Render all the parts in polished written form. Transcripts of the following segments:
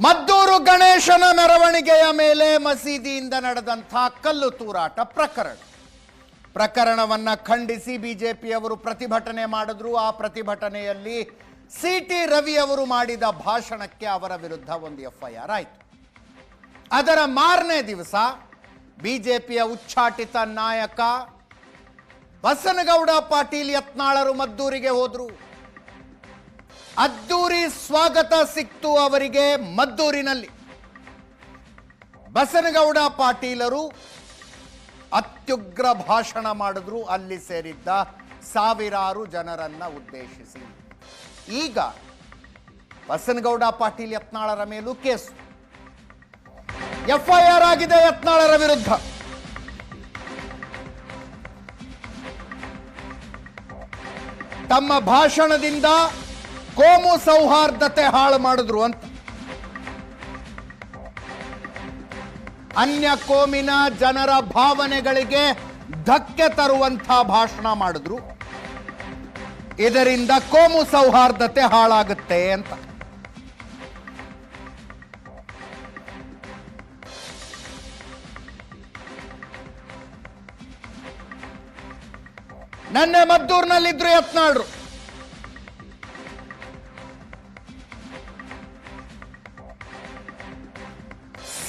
ಮದ್ದೂರು ಗಣೇಶನ ಮೆರವಣಿಗೆಯ ಮೇಲೆ ಮಸೀದಿಯಿಂದ ನಡೆದಂಥ ಕಲ್ಲು ತೂರಾಟ ಪ್ರಕರಣವನ್ನು ಖಂಡಿಸಿ ಬಿಜೆಪಿಯವರು ಪ್ರತಿಭಟನೆ ಮಾಡಿದ್ರು. ಆ ಪ್ರತಿಭಟನೆಯಲ್ಲಿ ಸಿಟಿ ರವಿ ಅವರು ಮಾಡಿದ ಭಾಷಣಕ್ಕೆ ಅವರ ವಿರುದ್ಧ ಒಂದು ಎಫ್ಐಆರ್ ಆಯಿತು. ಅದರ ಮಾರನೇ ದಿವಸ ಬಿಜೆಪಿಯ ಉಚ್ಚಾಟಿತ ನಾಯಕ ಬಸನಗೌಡ ಪಾಟೀಲ್ ಯತ್ನಾಳರು ಮದ್ದೂರಿಗೆ ಹೋದ್ರು. ಅದ್ದೂರಿ ಸ್ವಾಗತ ಸಿಕ್ತು ಅವರಿಗೆ ಮದ್ದೂರಿನಲ್ಲಿ. ಬಸನಗೌಡ ಪಾಟೀಲರು ಅತ್ಯುಗ್ರ ಭಾಷಣ ಮಾಡಿದ್ರು ಅಲ್ಲಿ ಸೇರಿದ್ದ ಸಾವಿರಾರು ಜನರನ್ನ ಉದ್ದೇಶಿಸಿ. ಈಗ ಬಸನಗೌಡ ಪಾಟೀಲ್ ಯತ್ನಾಳರ ಮೇಲೂ ಕೇಸು, ಎಫ್ಐಆರ್ ಆಗಿದೆ ಯತ್ನಾಳರ ವಿರುದ್ಧ. ತಮ್ಮ ಭಾಷಣದಿಂದ ಕೋಮು ಸೌಹಾರ್ದತೆ ಹಾಳು ಮಾಡಿದ್ರು ಅಂತ, ಅನ್ಯ ಕೋಮಿನ ಜನರ ಭಾವನೆಗಳಿಗೆ ಧಕ್ಕೆ ತರುವಂಥ ಭಾಷಣ ಮಾಡಿದ್ರು. ಇದರಿಂದ ಕೋಮು ಸೌಹಾರ್ದತೆ ಹಾಳಾಗುತ್ತೆ ಅಂತ. ನನ್ನೆ ಮದ್ದೂರಿನಲ್ಲಿದ್ರು ಯತ್ನಾಳ್ರು.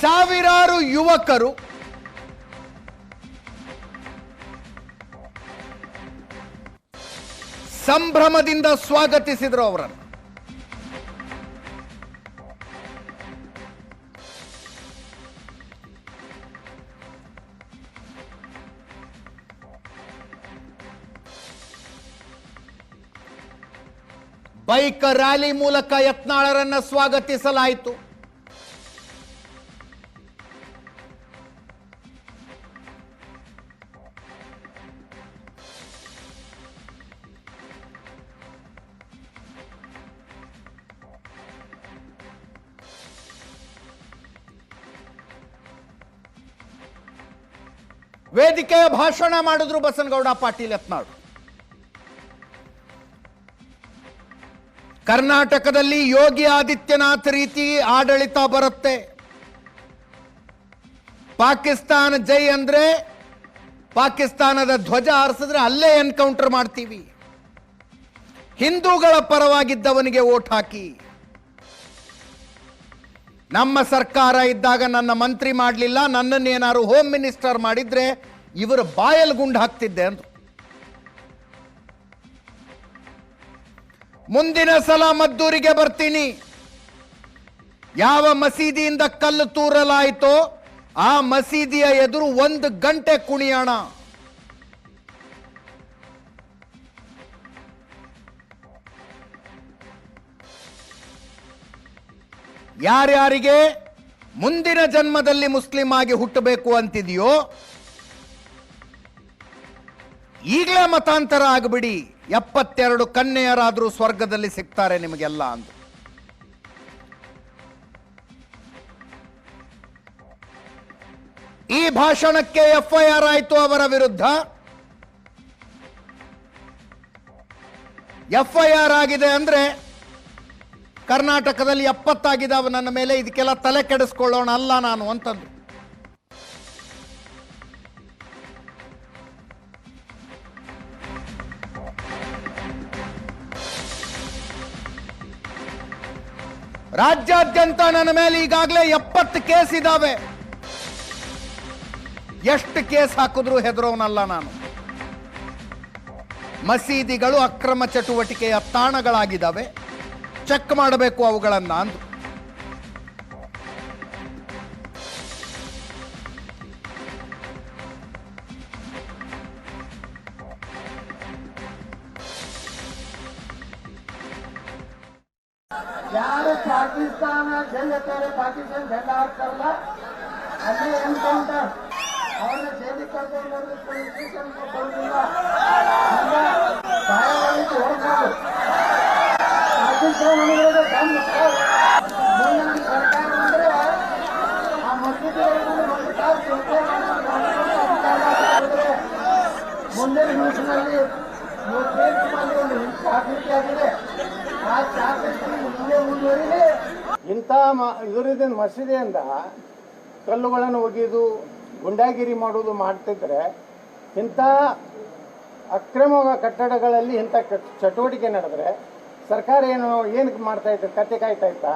ಸಾವಿರಾರು ಯುವಕರು ಸಂಭ್ರಮದಿಂದ ಸ್ವಾಗತಿಸಿದರು ಅವರನ್ನು. ಬೈಕ್ ರ್ಯಾಲಿ ಮೂಲಕ ಯತ್ನಾಳರನ್ನ ಸ್ವಾಗತಿಸಲಾಯಿತು. ವೇದಿಕೆಯ ಭಾಷಣ ಮಾಡಿದ್ರು ಬಸನಗೌಡ ಪಾಟೀಲ್ ಯತ್ನಾಳ್. ಕರ್ನಾಟಕದಲ್ಲಿ ಯೋಗಿ ಆದಿತ್ಯನಾಥ್ ರೀತಿ ಆಡಳಿತ ಬರುತ್ತೆ. ಪಾಕಿಸ್ತಾನ ಜೈ ಅಂದ್ರೆ ಪಾಕಿಸ್ತಾನದ ಧ್ವಜ ಹಾರಿಸಿದ್ರೆ ಅಲ್ಲೇ ಎನ್ಕೌಂಟರ್ ಮಾಡ್ತೀವಿ. ಹಿಂದೂಗಳ ಪರವಾಗಿದ್ದವನಿಗೆ ವೋಟ್ ಹಾಕಿ. ನಮ್ಮ ಸರ್ಕಾರ ಇದ್ದಾಗ ನನ್ನ ಮಂತ್ರಿ ಮಾಡಲಿಲ್ಲ, ನನ್ನನ್ನೇನಾರು ಹೋಮ್ ಮಿನಿಸ್ಟರ್ ಮಾಡಿದ್ರೆ ಇವರು ಬಾಯಲ್ಲಿ ಗುಂಡು ಹಾಕ್ತಿದ್ದೆ ಅಂದ್ರು. ಮುಂದಿನ ಸಲ ಮದ್ದೂರಿಗೆ ಬರ್ತೀನಿ, ಯಾವ ಮಸೀದಿಯಿಂದ ಕಲ್ಲು ತೂರಲಾಯಿತೋ ಆ ಮಸೀದಿಯ ಎದುರು 1 ಗಂಟೆ ಕುಣಿಯೋಣ. ಯಾರ್ಯಾರಿಗೆ ಮುಂದಿನ ಜನ್ಮದಲ್ಲಿ ಮುಸ್ಲಿಂ ಆಗಿ ಹುಟ್ಟಬೇಕು ಅಂತಿದೆಯೋ ಈಗಲೇ ಮತಾಂತರ ಆಗಿಬಿಡಿ, 72 ಕನ್ಯೆಯರಾದರೂ ಸ್ವರ್ಗದಲ್ಲಿ ಸಿಗ್ತಾರೆ ನಿಮಗೆಲ್ಲ ಅಂದ್ರು. ಈ ಭಾಷಣಕ್ಕೆ ಎಫ್ಐಆರ್ ಆಯಿತು ಅವರ ವಿರುದ್ಧ. ಎಫ್ಐಆರ್ ಆಗಿದೆ ಅಂದ್ರೆ ಕರ್ನಾಟಕದಲ್ಲಿ 70 ಆಗಿದ್ದಾವೆ ನನ್ನ ಮೇಲೆ, ಇದಕ್ಕೆಲ್ಲ ತಲೆ ಕೆಡಿಸ್ಕೊಳ್ಳೋಣ ಅಲ್ಲ ನಾನು ಅಂತಂದು. ರಾಜ್ಯಾದ್ಯಂತ ನನ್ನ ಮೇಲೆ ಈಗಾಗಲೇ 70 ಕೇಸ್ ಇದ್ದಾವೆ. ಎಷ್ಟು ಕೇಸ್ ಹಾಕಿದ್ರು ಹೆದರೋನಲ್ಲ ನಾನು. ಮಸೀದಿಗಳು ಅಕ್ರಮ ಚಟುವಟಿಕೆಯ ತಾಣಗಳಾಗಿದ್ದಾವೆ, ಚೆಕ್ ಮಾಡಬೇಕು ಅವುಗಳನ್ನ ಅಂದು. ಯಾರು ಪಾಕಿಸ್ತಾನ ಜೈತಾರೆ, ಪಾಕಿಸ್ತಾನ ಜೆಂಡ ಹಾಕ್ತಾರಲ್ಲ ಅಲ್ಲಿ ಎನ್ಕೌಂಟರ್, ಅವರ ಜೈಲಿಗೆ ಕರ್ಕೊಂಡು ಕೊಡುದಿಲ್ಲ. ಹೊರಬೋದು ಪಾಕಿಸ್ತಾನ ಸರ್ಕಾರ ಅಂದ್ರೆ ಆ ಮುಂದಿನ ದಿವಸದಲ್ಲಿ ಒಂದು ಚಾಕೃತಿ ಆಗಿದೆ. ಆ ಚಾಕೃತಿ ಮುಂದೆ ಮುಂದುವರಿದೆ. ಇಂಥ ಇಂಥ ಇದರಿಂದ ಮಸೀದಿಯಿಂದ ಕಲ್ಲುಗಳನ್ನು ಒಗೆದು ಗುಂಡಾಗಿರಿ ಮಾಡೋದು ಮಾಡ್ತಿದ್ರೆ ಇಂಥ ಅಕ್ರಮ ಕಟ್ಟಡಗಳಲ್ಲಿ ಇಂಥ ಚಟುವಟಿಕೆ ನಡೆದ್ರೆ ಸರ್ಕಾರ ಏನಕ್ಕೆ ಮಾಡ್ತಾ ಇತ್ತು? ಕತ್ತೆ ಕಾಯ್ತಾ ಇತ್ತಾ?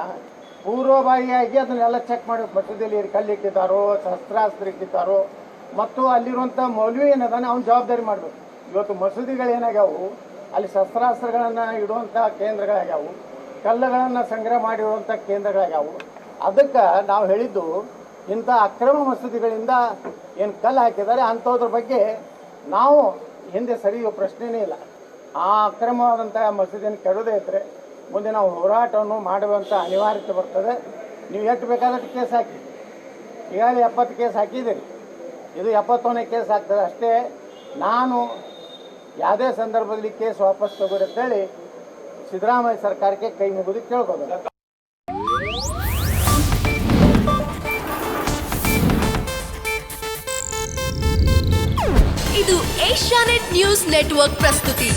ಪೂರ್ವಭಾವಿಯಾಗಿ ಅದನ್ನೆಲ್ಲ ಚೆಕ್ ಮಾಡಿ ಮಸೀದಿಯಲ್ಲಿ ಕಲ್ಲಿಟ್ಟಿದ್ದಾರೋ, ಶಸ್ತ್ರಾಸ್ತ್ರ ಇಟ್ಟಿದ್ದಾರೋ, ಮತ್ತು ಅಲ್ಲಿರುವಂಥ ಮೌಲ್ವಿ ಏನದಾನೆ ಅವ್ನು ಜವಾಬ್ದಾರಿ ಮಾಡಬೇಕು. ಇವತ್ತು ಮಸೂದಿಗಳೇನಾಗ್ಯಾವು, ಅಲ್ಲಿ ಶಸ್ತ್ರಾಸ್ತ್ರಗಳನ್ನು ಇಡುವಂಥ ಕೇಂದ್ರಗಳಾಗ್ಯಾವು, ಕಲ್ಲುಗಳನ್ನು ಸಂಗ್ರಹ ಮಾಡಿರುವಂಥ ಕೇಂದ್ರಗಳಾಗ್ಯಾವು. ಅದಕ್ಕೆ ನಾವು ಹೇಳಿದ್ದು ಇಂಥ ಅಕ್ರಮ ಮಸೂದಿಗಳಿಂದ ಏನು ಕಲ್ಲು ಹಾಕಿದ್ದಾರೆ ಅಂಥದ್ರ ಬಗ್ಗೆ ನಾವು ಹಿಂದೆ ಸರಿಯೋ ಪ್ರಶ್ನೆನೇ ಇಲ್ಲ. ಆ ಅಕ್ರಮವಾದಂಥ ಮಸೂದಿಯನ್ನು ಕೆಡೋದೇ ಇದ್ದರೆ ಮುಂದೆ ನಾವು ಹೋರಾಟವನ್ನು ಮಾಡುವಂಥ ಅನಿವಾರ್ಯತೆ ಬರ್ತದೆ. ನೀವು ಎಷ್ಟು ಬೇಕಾದಷ್ಟು ಕೇಸ್ ಹಾಕಿ, ಈಗಾಗಲೇ 70 ಕೇಸ್ ಹಾಕಿದ್ದೀರಿ, ಇದು 71ನೇ ಕೇಸ್ ಆಗ್ತದೆ ಅಷ್ಟೇ. ನಾನು ಯಾವುದೇ ಸಂದರ್ಭದಲ್ಲಿ ಕೇಸ್ ವಾಪಸ್ ತಗೋರಿ ಅಂತೇಳಿ ಸಿದ್ದರಾಮಯ್ಯ ಸರ್ಕಾರಕ್ಕೆ ಕೈ ಮುಗಿದು ಕೇಳ್ಬೋದು. ಇದು ಏಷ್ಯಾನೆಟ್ ನ್ಯೂಸ್ ನೆಟ್ವರ್ಕ್ ಪ್ರಸ್ತುತಿ.